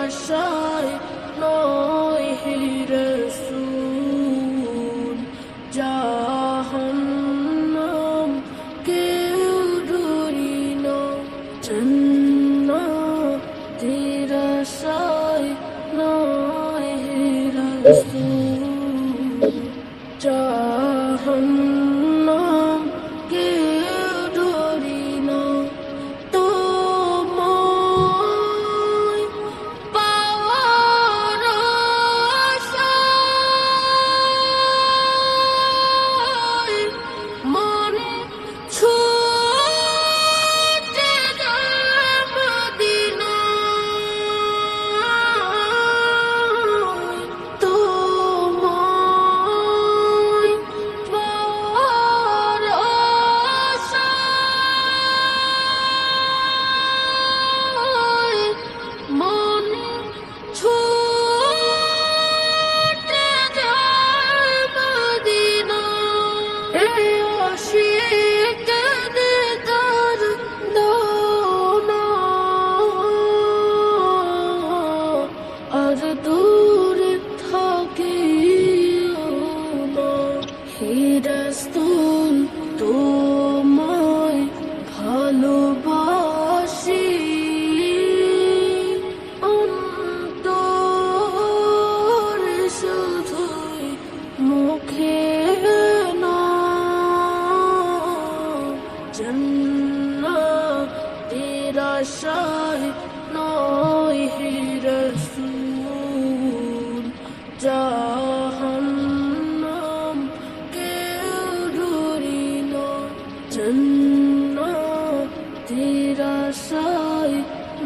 আশায় নয় হে রাসূল জাহান্নাম কেউ ডরি না জান্নাতের আশায় নয় হে রাসূল জাহান্নাম কেউ ডরি না তোমায় পাওয়ার আশায় মন ছুটে যায় মদিনায় তোমায় পাওয়ার আশায় মন ছুটে যায় মদিনায় এই আশিকদের দোনা আর দূরে থাকিও না হে রাসূল তোমায় ভালোবাসি অন্তরে শুধুই মুখে না জান্নাতের আশায় নয় হে রাসূল জাহান্নাম কেউ ডরি না জান্নাতের আশায়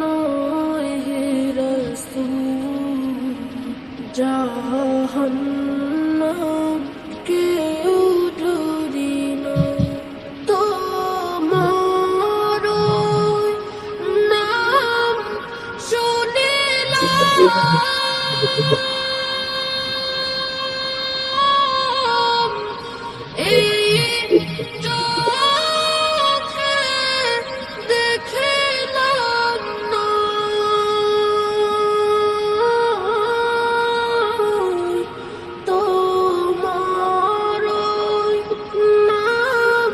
নয় হে রাসূল জাহান্নাম কেউ ডরি না তোমার নাম শুনিলাম এই চোখে দেখিলাম না তোমার নাম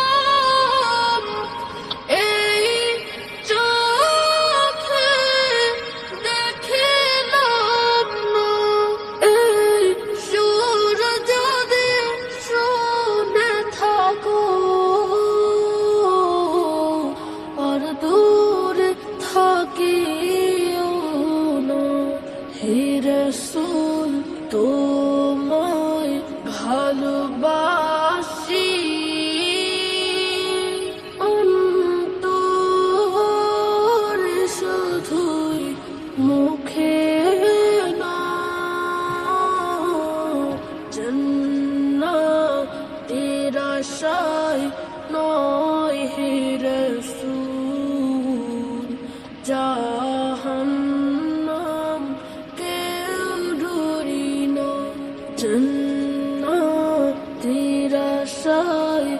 শুনিলাম এই চোখে দেখিলাম না এই সুর যদি শুনে থাকো আর দূরে থাকিও না হে রাসূল তোমায় ভালোবাসি অন্তরে শুধুই মুখে না জান্নাতের আশায় নয় হে রাসূল জাহান্নাম কেউ ডরি না জান্নাতের আশায়